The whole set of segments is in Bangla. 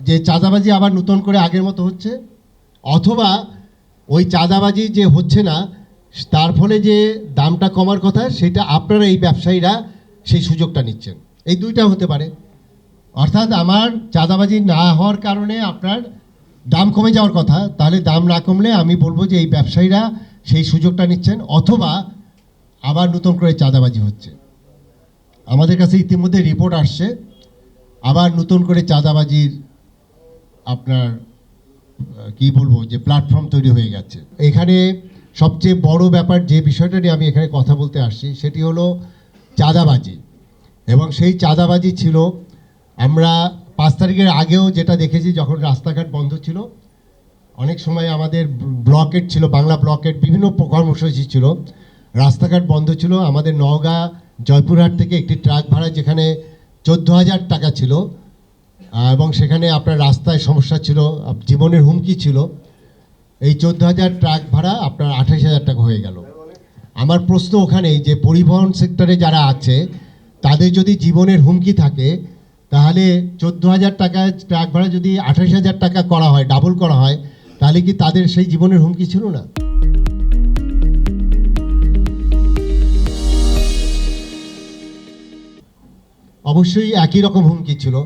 যে চাঁদাবাজি আবার নতুন করে আগের মতো হচ্ছে, অথবা ওই চাঁদাবাজি যে হচ্ছে না তার ফলে যে দামটা কমার কথা সেটা আপনারা এই ব্যবসায়ীরা সেই সুযোগটা নিচ্ছেন। এই দুইটা হতে পারে। অর্থাৎ আমার চাঁদাবাজি না হওয়ার কারণে আপনার দাম কমে যাওয়ার কথা, তাহলে দাম না কমলে আমি বলবো যে এই ব্যবসায়ীরা সেই সুযোগটা নিচ্ছেন, অথবা আবার নতুন করে চাঁদাবাজি হচ্ছে। আমাদের কাছে ইতিমধ্যে রিপোর্ট আসছে আবার নতুন করে চাঁদাবাজির আপনার কি বলবো যে প্ল্যাটফর্ম তৈরি হয়ে গেছে। এখানে সবচেয়ে বড় ব্যাপার যে বিষয়টা নিয়ে আমি এখানে কথা বলতে আসছি সেটি হলো চাঁদাবাজি। এবং সেই চাঁদাবাজি ছিল আমরা 5 তারিখের আগেও যেটা দেখেছি, যখন রাস্তাঘাট বন্ধ ছিল, অনেক সময় আমাদের ব্লকেট ছিল, বাংলা ব্লকেট বিভিন্ন কর্মসূচি ছিল, রাস্তাঘাট বন্ধ ছিল। আমাদের নওগাঁ জয়পুরহাট থেকে একটি ট্রাক ভাড়া যেখানে 14,000 টাকা ছিল, এবং সেখানে আপনার রাস্তায় সমস্যা ছিল, জীবনের হুমকি ছিল, এই 14,000 ট্রাক ভাড়া আপনার 28,000 টাকা হয়ে গেল। আমার প্রশ্ন ওখানেই যে পরিবহন সেক্টরে যারা আছে তাদের যদি জীবনের হুমকি থাকে, তাহলে 14,000 টাকা ট্রাক ভাড়া যদি 28,000 টাকা করা হয়, ডাবল করা হয়, তাহলে কি তাদের সেই জীবনের হুমকি ছিল না? অবশ্যই একই রকম হুমকি ছিল।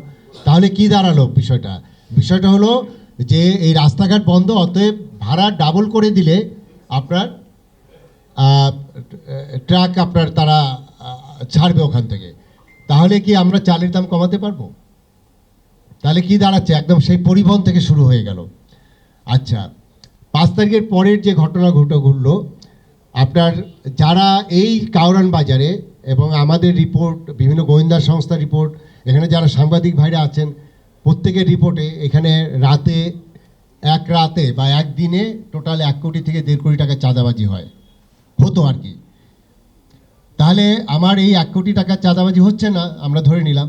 তাহলে কি দাঁড়ালো বিষয়টা? বিষয়টা হলো যে এই রাস্তাঘাট বন্ধ, অতএব ভাড়া ডাবল করে দিলে আপনার ট্রাক আপনার তারা ছাড়বে ওখান থেকে। তাহলে কি আমরা চালের দাম কমাতে পারবো? তাহলে কি দাঁড়াচ্ছে? একদম সেই পরিবহন থেকে শুরু হয়ে গেল। আচ্ছা, 5 তারিখের পরের যে ঘটনা ঘটলো, আপনার যারা এই কাউরান বাজারে, এবং আমাদের রিপোর্ট, বিভিন্ন গোয়েন্দা সংস্থার রিপোর্ট, এখানে যারা সাংবাদিক ভাইরা আছেন প্রত্যেকের রিপোর্টে, এখানে এক রাতে বা একদিনে টোটাল 1 কোটি থেকে 1.5 কোটি টাকা চাঁদাবাজি হতো আর কি। তাহলে আমার এই 1 কোটি টাকা চাঁদাবাজি হচ্ছে না আমরা ধরে নিলাম।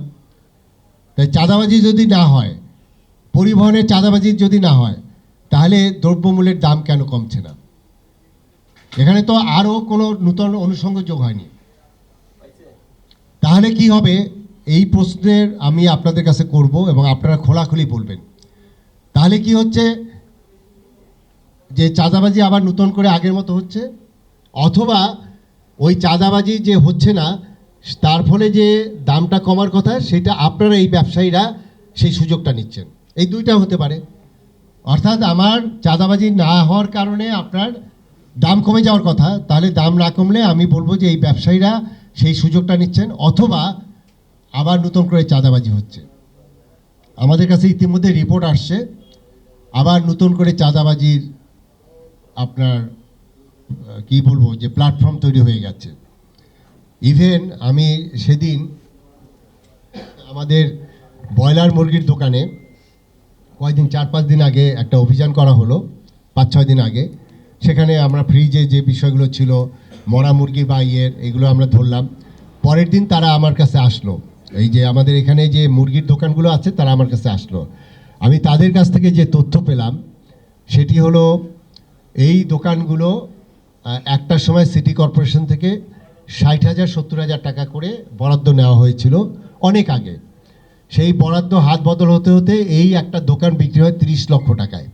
তাই চাঁদাবাজি যদি না হয়, পরিবহনের চাঁদাবাজি যদি না হয়, তাহলে দ্রব্যমূল্যের দাম কেন কমছে না? এখানে তো আরও কোনো নূতন অনুষঙ্গ যোগ হয়নি। তাহলে কি হবে? এই প্রশ্নের আমি আপনাদের কাছে করব এবং আপনারা খোলাখুলি বলবেন। তাহলে কি হচ্ছে যে চাঁদাবাজি আবার নতুন করে আগের মতো হচ্ছে, অথবা ওই চাঁদাবাজি যে হচ্ছে না তার ফলে যে দামটা কমার কথা সেটা আপনারা এই ব্যবসায়ীরা সেই সুযোগটা নিচ্ছেন। এই দুইটা হতে পারে। অর্থাৎ আমার চাঁদাবাজি না হওয়ার কারণে আপনার দাম কমে যাওয়ার কথা, তাহলে দাম না কমলে আমি বলবো যে এই ব্যবসায়ীরা সেই সুযোগটা নিচ্ছেন, অথবা আবার নতুন করে চাঁদাবাজি হচ্ছে। আমাদের কাছে ইতিমধ্যে রিপোর্ট আসছে আবার নতুন করে চাঁদাবাজির আপনার কি বলবো যে প্ল্যাটফর্ম তৈরি হয়ে গেছে। ইভেন আমি সেদিন আমাদের ব্রয়লার মুরগির দোকানে কয়েকদিন 4-5 দিন আগে একটা অভিযান করা হলো, 5-6 দিন আগে। সেখানে আমরা ফ্রিজে যে বিষয়গুলো ছিল, মরা মুরগি বা এগুলো আমরা ধরলাম। পরের দিন তারা আমার কাছে আসলো, এই যে আমাদের এখানে যে মুরগির দোকানগুলো আছে তারা আমার কাছে আসলো। আমি তাদের কাছ থেকে যে তথ্য পেলাম সেটি হলো এই দোকানগুলো একটার সময় সিটি কর্পোরেশন থেকে 60,000-70,000 টাকা করে বরাদ্দ নেওয়া হয়েছিল অনেক আগে। সেই বরাদ্দ হাত বদল হতে হতে এই একটা দোকান বিক্রি হয় 30 লক্ষ টাকায়।